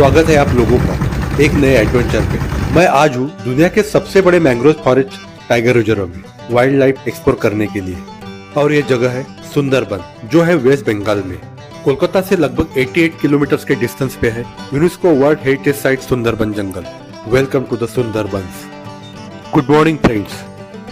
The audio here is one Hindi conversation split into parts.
स्वागत है आप लोगों का एक नए एडवेंचर पे। मैं आज हूँ दुनिया के सबसे बड़े मैंग्रोव फॉरेस्ट टाइगर रिजर्व में वाइल्ड लाइफ एक्सप्लोर करने के लिए, और ये जगह है सुंदरबन, जो है वेस्ट बंगाल में। कोलकाता से लगभग 88 किलोमीटर के डिस्टेंस पे है UNESCO world heritage site Sundarban जंगल। Welcome to the Sundarbans. Good morning friends,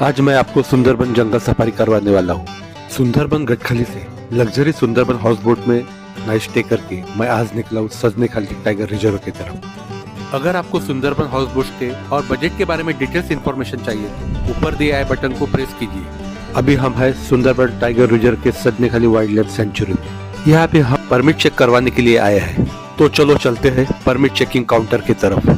आज मैं आपको सुंदरबन जंगल सफारी करवाने वाला हूँ। सुंदरबन गटखली से लग्जरी सुंदरबन हाउस बोट में नाइट स्टे करके मैं आज निकला हूँ सजने खाली टाइगर रिजर्व की तरफ। अगर आपको सुंदरबन हाउस बोट स्टे और बजट के बारे में डिटेल्स इंफॉर्मेशन चाहिए तो ऊपर दिए आए बटन को प्रेस कीजिए। अभी हम हैं सुंदरबन टाइगर रिजर्व के सजने खाली वाइल्ड लाइफ सेंचुरी में। यहाँ पे हम परमिट चेक करवाने के लिए आए हैं, तो चलो चलते हैं परमिट चेकिंग काउंटर की तरफ।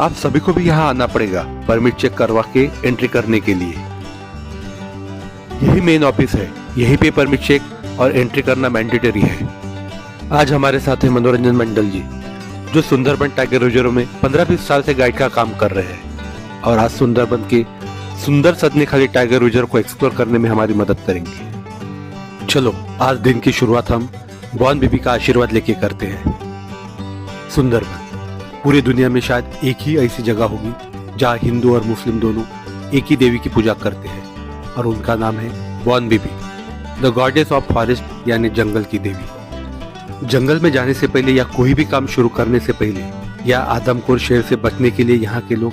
आप सभी को भी यहाँ आना पड़ेगा परमिट चेक करवा के एंट्री करने के लिए। यही मेन ऑफिस है, यही पे परमिट चेक और एंट्री करना मैंडेटरी है। आज हमारे साथ है मनोरंजन मंडल जी, जो सुंदरबन टाइगर रिजर्व में 15-20 साल से गाइड का काम कर रहे हैं और आज सुंदरबन के सुंदर सजने खाली टाइगर रिजर्व को एक्सप्लोर करने में हमारी मदद करेंगे। चलो आज दिन की शुरुआत हम बॉन बेबी का आशीर्वाद लेके करते हैं। सुंदरबन पूरी दुनिया में शायद एक ही ऐसी जगह होगी जहाँ हिंदू और मुस्लिम दोनों एक ही देवी की पूजा करते हैं, और उनका नाम है Bon Bibi, the goddess of forest, यानी जंगल की देवी। जंगल में जाने से पहले या कोई भी काम शुरू करने से पहले या आदमखोर शेर से बचने के लिए यहाँ के लोग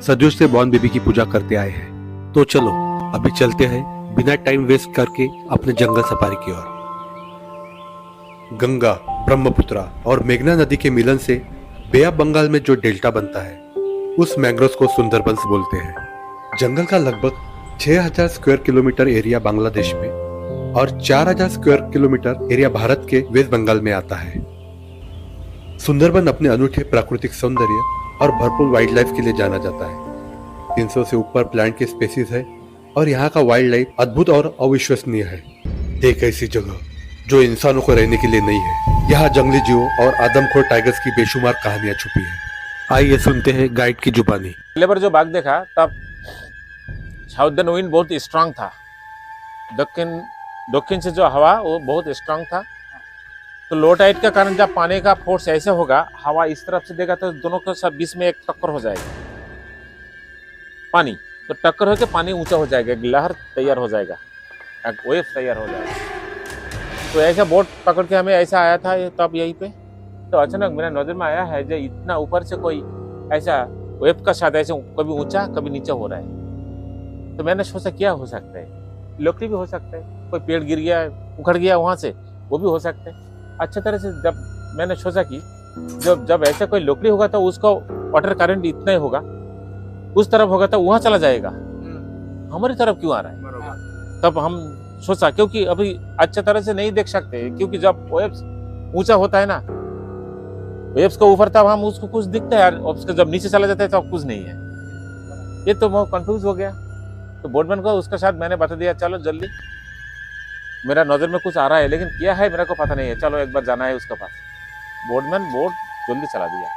सदियों से बॉन बेबी की पूजा करते आए हैं। तो चलो अभी चलते हैं बिना टाइम वेस्ट करके अपने जंगल सफारी की ओर। गंगा, ब्रह्मपुत्रा और मेघना नदी के मिलन से बे ऑफ बंगाल में जो डेल्टा बनता है उस मैंग्रोव को सुंदरबंस बोलते हैं। जंगल का लगभग 6000 स्क्वायर किलोमीटर एरिया बांग्लादेश में और 4000 स्क्वायर किलोमीटर एरिया भारत के वेस्ट बंगाल में आता है। सुंदरबन अपने अनूठे प्राकृतिक सौंदर्य और भरपूर वाइल्ड लाइफ के लिए जाना जाता है। 300 से ऊपर प्लांट के स्पेसीज है और यहाँ का वाइल्ड लाइफ अद्भुत और अविश्वसनीय है। एक ऐसी जगह जो इंसानों को रहने के लिए नहीं है। यहाँ जंगली जीवों और आदमखोर टाइगर्स की बेशुमार कहानियां छुपी है। आइए सुनते हैं गाइड की जुबानी। पहले बार जो बाघ देखा तब साउदर्न विंड बहुत स्ट्रांग था, दक्षिण से जो हवा वो बहुत स्ट्रांग था। तो लो टाइड का कारण जब पानी का फोर्स ऐसे होगा, हवा इस तरफ से देगा तो दोनों के सब बीच में एक टक्कर हो जाएगा। पानी तो टक्कर होकर पानी ऊंचा हो जाएगा, एक लहर तैयार हो जाएगा, एक वेव तैयार हो जाएगा। तो ऐसा बोट पकड़ के हमें ऐसा आया था तब यहीं पे, तो अचानक मेरा नजर में आया है जो इतना ऊपर से कोई ऐसा वेव का साथ ऐसे कभी ऊंचा कभी नीचे हो रहा है। तो मैंने सोचा क्या हो सकता है, लकड़ी भी हो सकता है, कोई पेड़ गिर गया उखड़ गया वहां से, वो भी हो सकता है। अच्छी तरह से जब मैंने सोचा कि जब ऐसा कोई लकड़ी होगा तो उसका वाटर करंट इतना ही होगा, उस तरफ होगा तो वहां चला जाएगा, हमारी तरफ क्यों आ रहा है। तब हम सोचा क्योंकि अभी अच्छी तरह से नहीं देख सकते, क्योंकि जब वेव्स ऊंचा होता है ना, वेव्स को ऊपर तब हम उसको कुछ दिखता है, और जब नीचे चला जाता है तब कुछ नहीं है। ये तो मैं कंफ्यूज हो गया। तो बोटमैन को उसके साथ मैंने बता दिया, चलो जल्दी, मेरा नजर में कुछ आ रहा है लेकिन क्या है मेरे को पता नहीं है, चलो एक बार जाना है उसके पास। बोटमैन बोट जल्दी चला दिया।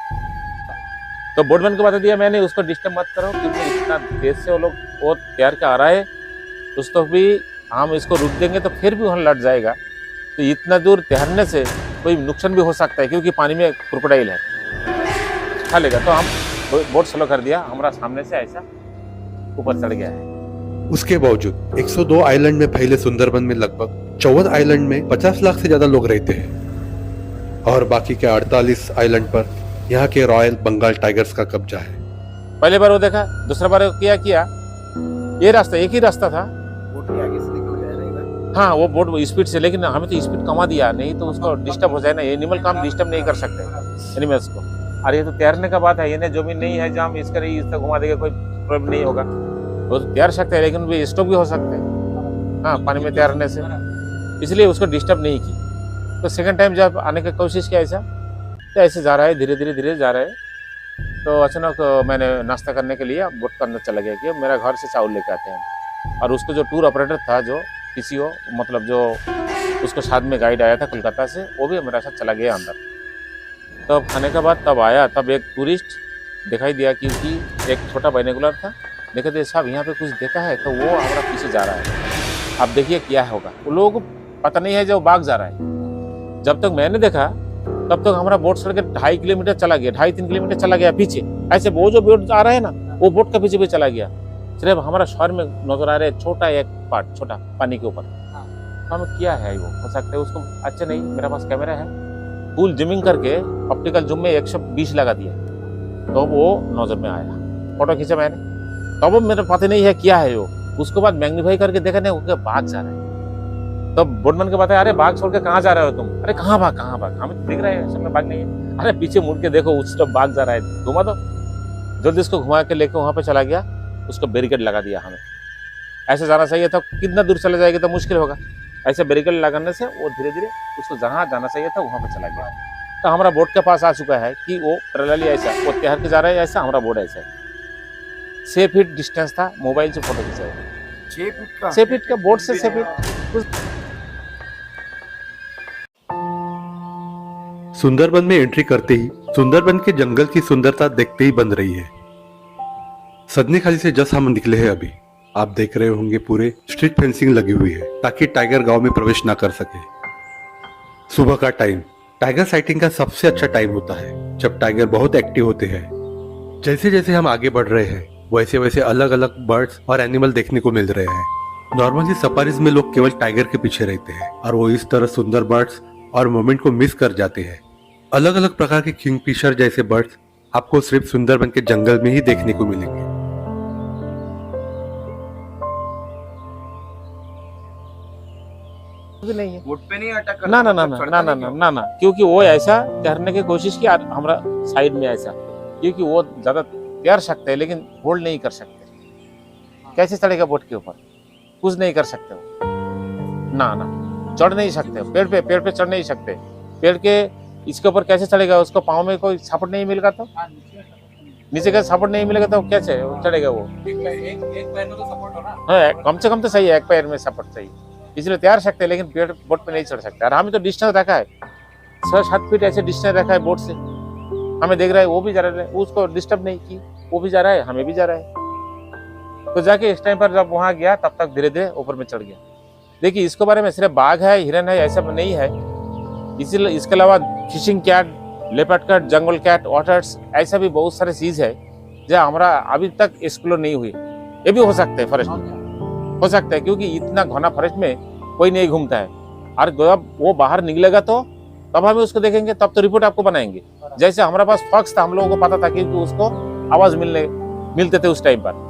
तो बोटमैन को बता दिया मैंने, उसको डिस्टर्ब मत करो, क्योंकि इतना तेज से वो लोग वो तैयार के आ रहा है, उस तो भी हम इसको रुक देंगे तो फिर भी वहाँ लट जाएगा। तो इतना दूर तैरने से कोई नुकसान भी हो सकता है, क्योंकि पानी में क्रोकोडाइल है, खा लेगा। तो हम बोट स्लो कर दिया, हमारा सामने से ऐसा ऊपर चढ़ गया है। उसके बावजूद 102 आइलैंड में फैले सुंदरबन में लगभग 54 आइलैंड में 50 लाख से ज्यादा लोग रहते हैं, और बाकी के 48 आइलैंड पर यहाँ के रॉयल बंगाल टाइगर्स का कब्जा है। पहले बार वो देखा, दूसरा बार किया ये रास्ता एक ही रास्ता था, हाँ वो बोट स्पीड से, लेकिन हमें तो स्पीड कमा दिया, नहीं तो उसको डिस्टर्ब हो जाए ना। एनिमल का हम डिस्टर्ब नहीं कर सकते एनिमल्स को। और ये तो तैरने का बात है, ये जमीन नहीं है जहाँ हम इसका घुमा देगा, कोई प्रॉब्लम नहीं होगा। वो तो तैर सकते हैं लेकिन भी स्ट्रोक भी हो सकते हैं, हाँ, पानी में तैरने से, इसलिए उसको डिस्टर्ब नहीं की। तो सेकंड टाइम जब आने की कोशिश किया ऐसा, तो ऐसे जा रहा है, धीरे धीरे जा रहा है। तो अचानक मैंने नाश्ता करने के लिए बोट के अंदर चला गया कि मेरा घर से चावल लेके आते हैं। और उसको जो टूर ऑपरेटर था, जो PCO मतलब जो उसको साथ में गाइड आया था कोलकाता से, वो भी मेरे साथ चला गया अंदर। तब खाने के बाद तब आया, तब एक टूरिस्ट दिखाई दिया, क्योंकि एक छोटा बाइनोकुलर था। देखे थे साहब यहाँ पे कुछ देखा है, तो वो हमारा पीछे जा रहा है, आप देखिए क्या होगा। वो लोग पता नहीं है जो बाघ जा रहा है। जब तक मैंने देखा तब तक हमारा बोट सड़ के 2.5 किलोमीटर चला गया, 2.5-3 किलोमीटर चला गया पीछे। ऐसे वो जो बोट आ रहा है ना, वो बोट का पीछे भी चला गया। सिर्फ हमारा शहर में नजर आ रहा है छोटा एक पार्ट, छोटा पानी के ऊपर। हम क्या है वो हो सकता है उसको। अच्छा नहीं, मेरा पास कैमरा है, फुल जूमिंग करके ऑप्टिकल जूम में 120 लगा दिया तो वो नजर में आया, फोटो खींचा मैंने। तब वो मेरे पता नहीं है क्या है वो। उसके बाद मैग्नीफाई करके देखा नहीं, वो बाघ जा रहा है। तब बोटमैन के बताया, अरे बाघ छोड़ के कहाँ जा रहे हो तुम? अरे कहाँ भाग, कहाँ भाग, हमें तो दिख रहा है सामने बाघ नहीं है। अरे पीछे मुड़ के देखो, उस तरफ बाघ जा रहा है, घुमा दो। जल्दी इसको घुमा के लेके वहां पे चला गया, उसको बैरिकेड लगा दिया हमें। ऐसे जाना चाहिए था, कितना दूर चले जाएगा तो मुश्किल होगा। ऐसे बैरिकेड लगाने से वो धीरे धीरे उसको जहाँ जाना चाहिए था वहां पे चला गया। तो हमारा बोट के पास आ चुका है कि वो पैरेलली ऐसा, वो तैर के जा रहा है ऐसा, हमारा बोट ऐसा है। 6 फीट डिस्टेंस था, मोबाइल से फोटो खिंचाया। 6 फीट का बोट से 6 फीट। सुंदरबन में एंट्री करते ही सुंदरबन के जंगल की सुंदरता देखते ही बन रही है। सदनी खाली से जस्ट हम निकले हैं अभी। आप देख रहे होंगे पूरे स्ट्रीट फेंसिंग लगी हुई है ताकि टाइगर गांव में प्रवेश ना कर सके। सुबह का टाइम टाइगर साइटिंग का सबसे अच्छा टाइम होता है, जब टाइगर बहुत एक्टिव होते हैं। जैसे जैसे हम आगे बढ़ रहे हैं वैसे वैसे अलग अलग बर्ड्स और एनिमल देखने को मिल रहे हैं। नॉर्मली सफारीज में लोग केवल टाइगर के पीछे रहते हैं और वो इस तरह सुंदर बर्ड्स और मोमेंट को मिस कर जाते हैं। अलग अलग प्रकार के किंगफिशर जैसे बर्ड्स आपको सिर्फ सुंदरबन के जंगल में ही देखने को मिलेंगे। भी नहीं है, बोट पे नहीं अटैक करता, ना ना ना ना ना ना ना ना ना, क्योंकि वो ऐसा तैरने की कोशिश की हमारा साइड में ऐसा, क्योंकि वो ज्यादा तैर सकते हैं लेकिन होल्ड नहीं कर सकते। कैसे चढ़ेगा बोट के ऊपर? कुछ नहीं कर सकते वो, ना ना चढ़ नहीं सकते पेड़ पे चढ़ नहीं सकते। पेड़ के इसके ऊपर कैसे चढ़ेगा? उसको पाँव में कोई सपोर्ट नहीं मिलेगा तो, नीचे का सपोर्ट नहीं मिलेगा तो कैसे चढ़ेगा वो? एक पैर में तो सपोर्ट हो ना। हाँ, कम से कम तो सही है, एक पैर में सपोर्ट चाहिए, इसलिए तैर सकते हैं लेकिन पेड़ बोट पे नहीं चढ़ सकते। और हमें तो डिस्टेंस रखा है 6-7 फीट ऐसे डिस्टेंस रखा है बोट से। हमें देख रहा है, वो भी जा रहा है, उसको डिस्टर्ब नहीं की, वो भी जा रहा है, हमें भी जा रहा है। तो जाके इस टाइम पर जब वहां गया तब तक धीरे धीरे ऊपर में चढ़ गया। देखिए इसके बारे में सिर्फ बाघ है, हिरन है ऐसा नहीं है, इसीलिए इसके अलावा fishing cat, leopard cat, jungle cat, otters, ऐसा भी बहुत सारे चीज है जो हमारा अभी तक एक्सप्लोर नहीं हुई। ये भी हो सकता है फॉरेस्ट में, हो सकता है, क्योंकि इतना घना फॉरेस्ट में कोई नहीं घूमता है। और जब वो बाहर निकलेगा तो तब हमें उसको देखेंगे, तब तो रिपोर्ट आपको बनाएंगे। जैसे हमारे पास फॉक्स था, हम लोगों को पता था क्योंकि उसको आवाज मिलते थे उस टाइम पर।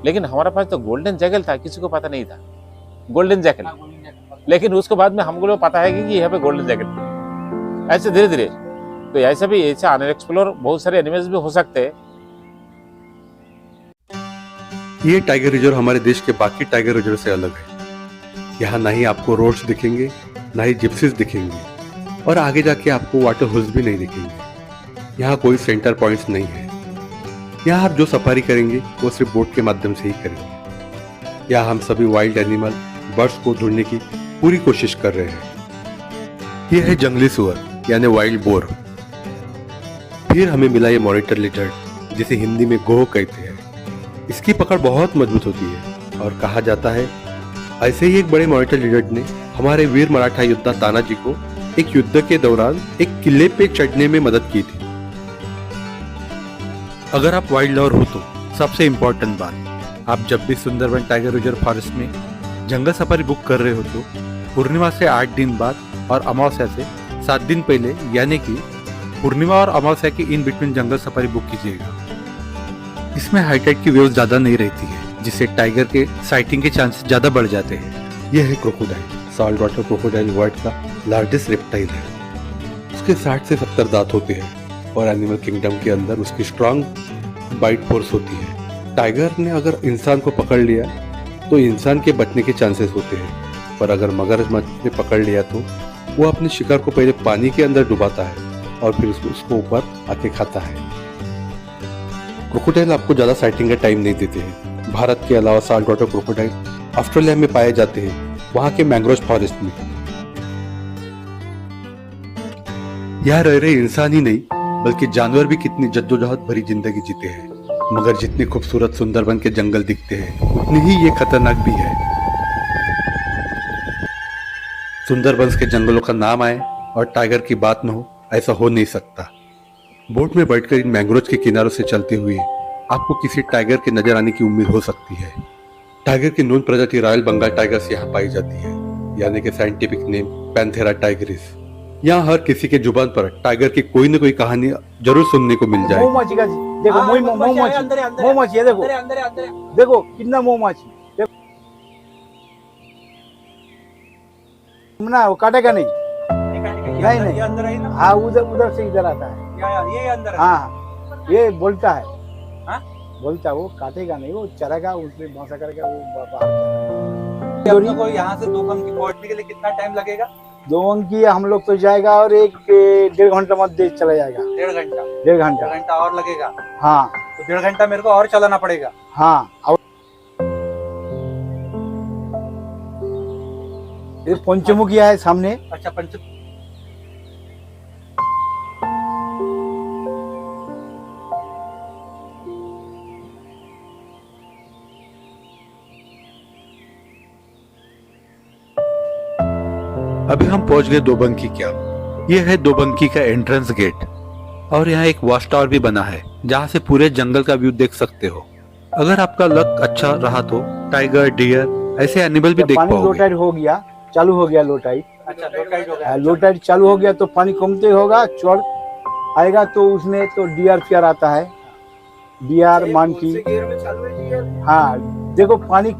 लेकिन हमारे पास तो गोल्डन जैगल था, किसी को पता नहीं था गोल्डन जैगल, लेकिन उसके बाद में हमको लोग पता है कि यहाँ पे गोल्डन जैगल। ऐसे धीरे धीरे तो ऐसा भी ऐसे अनएक्सप्लोर बहुत सारे एनिमल्स भी हो सकते हैं। ये टाइगर रिजर्व हमारे देश के बाकी टाइगर रिजर्व से अलग है। यहाँ ना ही आपको रोड्स दिखेंगे, ना ही जिप्सीज दिखेंगे, और आगे जाके आपको वाटर होल्स भी नहीं दिखेंगे। यहाँ कोई सेंटर पॉइंट्स नहीं है। यहाँ आप जो सफारी करेंगे वो सिर्फ बोट के माध्यम से ही करेंगे। यहाँ हम सभी वाइल्ड एनिमल, बर्ड्स को ढूंढने की पूरी कोशिश कर रहे हैं। यह है जंगली सुअर यानी वाइल्ड बोर। फिर हमें मिला ये मॉनिटर लिजर्ड, जिसे हिंदी में गोह कहते हैं। इसकी पकड़ बहुत मजबूत होती है और कहा जाता है ऐसे ही एक बड़े मॉनिटर लिजर्ड ने हमारे वीर मराठा योद्धा तानाजी को एक युद्ध के दौरान एक किले पे चढ़ने में मदद की थी। अगर आप वाइल्ड लवर हो तो सबसे इम्पोर्टेंट बात, आप जब भी सुंदरबन टाइगर रिजर्व फॉरेस्ट में जंगल सफारी बुक कर रहे हो तो पूर्णिमा से 8 दिन बाद और अमावस्या से 7 दिन पहले, यानी कि पूर्णिमा और अमावस्या के in between jungle safari book कीजिएगा। इसमें हाई टाइड की वेव्स ज्यादा नहीं रहती है, जिससे टाइगर के साइटिंग के चांसेस ज्यादा बढ़ जाते हैं। यह है crocodile. Salt water crocodile world का लार्जेस्ट रेप्टाइल है। उसके 60 से 70 दांत होते हैं और एनिमल किंगडम के अंदर उसकी स्ट्रांग बाइट फोर्स होती है। टाइगर ने अगर इंसान को पकड़ लिया तो इंसान के बचने के चांसेस होते हैं, पर अगर मगरमच्छ ने पकड़ लिया तो वो अपने शिकार को पहले पानी के अंदर डुबाता है और फिर उसको ऊपर आके खाता है। क्रोकोडाइल आपको ज्यादा साइटिंग का टाइम नहीं देते हैं। भारत के अलावा साल्ट वाटर क्रोकोडाइल ऑस्ट्रेलिया में पाए जाते हैं, वहां के मैंग्रोव फॉरेस्ट में। यहाँ रह रहे इंसान ही नहीं बल्कि जानवर भी कितनी जद्दोजहद भरी जिंदगी जीते हैं। मगर जितने खूबसूरत सुंदरबन के जंगल दिखते हैं उतनी ही ये खतरनाक भी है। सुंदरबंस के जंगलों का नाम आए और टाइगर की बात न हो, ऐसा हो नहीं सकता। बोट में बैठकर इन मैंग्रोव के किनारों से चलते हुए आपको किसी टाइगर के नजर आने की उम्मीद हो सकती है। टाइगर की नून प्रजाति रॉयल बंगाल टाइगर्स यहाँ पाई जाती है, यानी कि साइंटिफिक नेम पैंथेरा टाइगरिस। यहाँ हर किसी के जुबान पर टाइगर की कोई न कोई कहानी जरूर सुनने को मिल जाए। मऊमाछी का देखो, मऊमाछी है, देखो देखो कितना मऊमाछी ना, वो काटेगा नहीं। नहीं अंदर है ना? हाँ, उधर उधर से इधर आता है। ये अंदर है। हाँ, ये बोलता है। हाँ? बोलता है, वो काटेगा नहीं, वो चरेगा, उसमें भौंसा करके वो बाहर। अपने को यहाँ से दोबंकी पहुंचने के लिए कितना टाइम लगेगा? दोबंकी हम लोग तो जाएगा और 1-1.5 घंटा मध्य चला जाएगा। 1.5 घंटा? 1.5 घंटा। 1.5 घंटा और लगेगा? हाँ। तो 1.5 घंटा मेरे को और चलाना पड़ेगा? हाँ। और ये पंचमुखी है सामने। अच्छा, पंच अभी हम पहुंच गए दोबंकी कैंप। यह है दोबंकी का एंट्रेंस गेट और यहाँ एक वॉच टावर भी बना है जहाँ से पूरे जंगल का व्यू देख सकते हो। अगर आपका लक अच्छा रहा तो टाइगर, डियर ऐसे एनिमल भी देख पानी लो पाओगे। टाइट हो गया, चालू हो गया लो टाइट। अच्छा, लो टाइट हो गया। लो टाइट चालू हो गया तो पानी कमते होगा, चढ़ आएगा तो उसमें तो डियर फियर आता है, डियर मानकी। हाँ, देखो पानी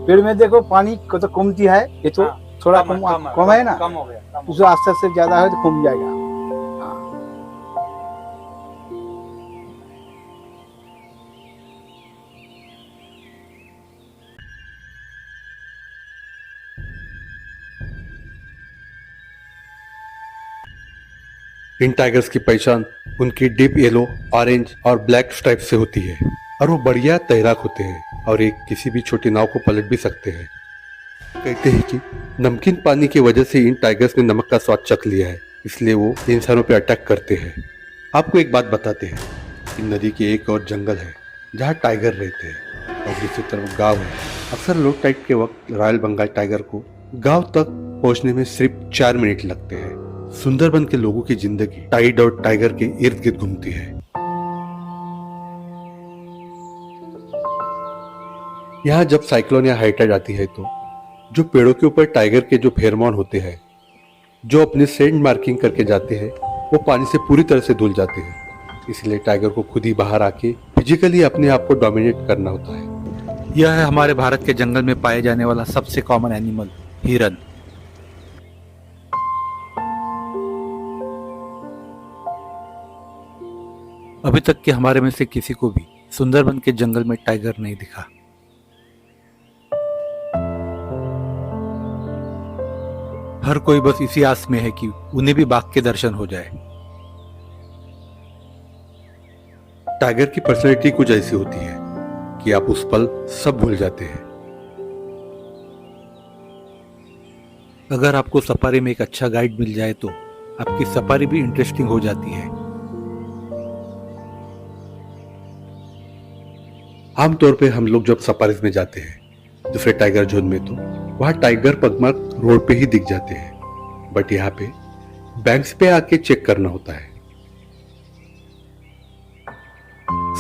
पेड़ में देखो पानी को तो कमती है, ये तो थोड़ा कम है ना, कम हो गया। उससे आस्ते से ज्यादा है तो कम जाएगा। इन टाइगर्स की पहचान उनकी डीप येलो, ऑरेंज और ब्लैक स्ट्राइप से होती है और वो बढ़िया तैराक होते हैं और एक किसी भी छोटी नाव को पलट भी सकते हैं। कहते हैं कि नमकीन पानी की वजह से इन टाइगर्स ने नमक का स्वाद चख लिया है, इसलिए वो इंसानों पे अटैक करते हैं। आपको एक बात बताते हैं कि नदी के एक और जंगल है जहाँ टाइगर रहते हैं और दूसरी तरफ गांव है। अक्सर लो टाइड के वक्त रॉयल बंगाल टाइगर को गांव तक पहुंचने में सिर्फ 4 मिनट लगते हैं। सुंदरबन के लोगों की जिंदगी टाइड और टाइगर के इर्द गिर्द घूमती है। यहाँ जब साइक्लोन या हाई टाइड आती है तो जो पेड़ों के ऊपर टाइगर के जो फेरोमोन होते हैं, जो अपने सेंट मार्किंग करके जाते हैं, वो पानी से पूरी तरह से धुल जाते हैं। इसलिए टाइगर को खुद ही बाहर आके फिजिकली अपने आप को डोमिनेट करना होता है। यह है हमारे भारत के जंगल में पाए जाने वाला सबसे कॉमन एनिमल, हिरन। अभी तक के हमारे में से किसी को भी सुंदरबन के जंगल में टाइगर नहीं दिखा। हर कोई बस इसी आस में है कि उन्हें भी बाघ के दर्शन हो जाए। टाइगर की पर्सनैलिटी कुछ ऐसी होती है कि आप उस पल सब भूल जाते हैं। अगर आपको सफारी में एक अच्छा गाइड मिल जाए तो आपकी सफारी भी इंटरेस्टिंग हो जाती है। आमतौर पे हम लोग जब सफारीज में जाते हैं दूसरे टाइगर जोन में, तो वहां टाइगर पगमार्क रोड पे ही दिख जाते हैं, बट यहाँ पे बैंक्स पे आके चेक करना होता है।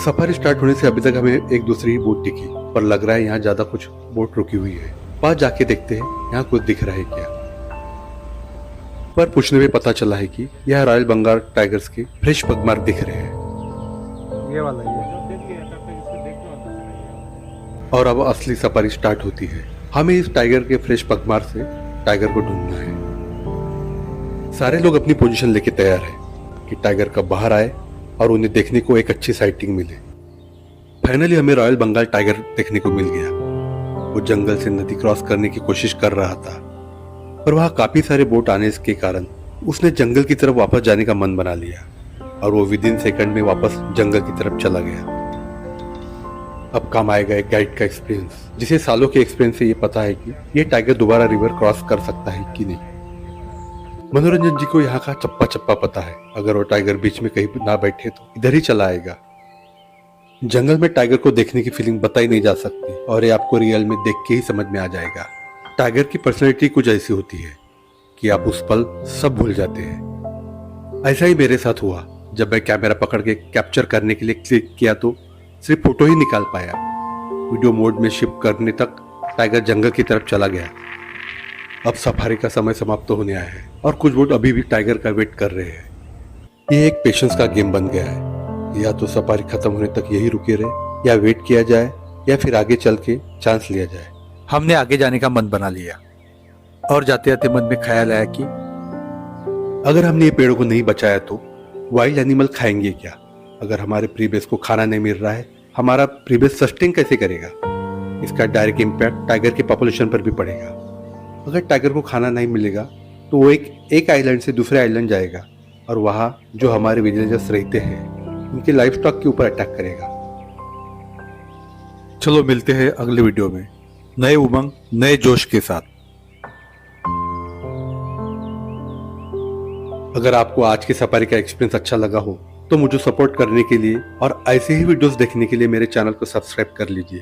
सफारी स्टार्ट होने से अभी तक हमें एक दूसरी ही बोट दिखी, पर लग रहा है यहाँ ज्यादा कुछ बोट रुकी हुई है। पास जाके देखते हैं यहाँ कुछ दिख रहा है क्या। पर पूछने में पता चला है कि यह रॉयल बंगाल टाइगर्स के फ्रेश पगमार्क दिख रहे हैं। ये वाला ये। और अब असली सफारी स्टार्ट होती है। हमें इस टाइगर के फ्रेश पगमार्क से टाइगर को ढूंढना है। सारे लोग अपनी पोजीशन लेके तैयार हैं कि टाइगर कब बाहर आए और उन्हें देखने को एक अच्छी साइटिंग मिले। फाइनली हमें रॉयल बंगाल टाइगर देखने को मिल गया। वो जंगल से नदी क्रॉस करने की कोशिश कर रहा था, पर वहां काफी सारे बोट आने के कारण उसने जंगल की तरफ वापस जाने का मन बना लिया और वो विदिन सेकंड में वापस जंगल की तरफ चला गया। अब काम आएगा एक गाइड का एक्सपीरियंस, जिसे सालों के एक्सपीरियंस से ये पता है कि ये टाइगर दोबारा रिवर क्रॉस कर सकता है कि नहीं। मनोरंजन जी को यहाँ का चप्पा चप्पा पता है। अगर वो टाइगर बीच में कहीं ना बैठे तो इधर ही चला आएगा। जंगल में टाइगर को देखने की फीलिंग बताई नहीं जा सकती और ये आपको रियल में देख के ही समझ में आ जाएगा। टाइगर की पर्सनैलिटी कुछ ऐसी होती है कि आप उस पल सब भूल जाते हैं। ऐसा ही मेरे साथ हुआ। जब मैं कैमरा पकड़ के कैप्चर करने के लिए क्लिक किया तो सिर्फ फोटो ही निकाल पाया। वीडियो मोड में शिफ्ट करने तक टाइगर जंगल की तरफ चला गया। अब सफारी का समय समाप्त होने आया है और कुछ बोट अभी भी टाइगर का वेट कर रहे हैं। ये एक पेशेंस का गेम बन गया है। या तो सफारी खत्म होने तक यही रुके रहे, या वेट किया जाए, या फिर आगे चल के चांस लिया जाए। हमने आगे जाने का मन बना लिया और जाते जाते मन में ख्याल आया कि अगर हमने ये पेड़ों को नहीं बचाया तो वाइल्ड एनिमल खाएंगे क्या? अगर हमारे प्रीबेस को खाना नहीं मिल रहा है, हमारा प्रीबेस सस्टेन कैसे करेगा? इसका डायरेक्ट इम्पैक्ट टाइगर के पॉपुलेशन पर भी पड़ेगा। अगर टाइगर को खाना नहीं मिलेगा तो वो एक आइलैंड से दूसरे आइलैंड जाएगा और वहाँ जो हमारे विलेजर्स रहते हैं उनके लाइफ स्टॉक के ऊपर अटैक करेगा। चलो मिलते हैं अगले वीडियो में नए उमंग नए जोश के साथ। अगर आपको आज की सफारी का एक्सपीरियंस अच्छा लगा हो तो मुझे सपोर्ट करने के लिए और ऐसे ही वीडियोस देखने के लिए मेरे चैनल को सब्सक्राइब कर लीजिए।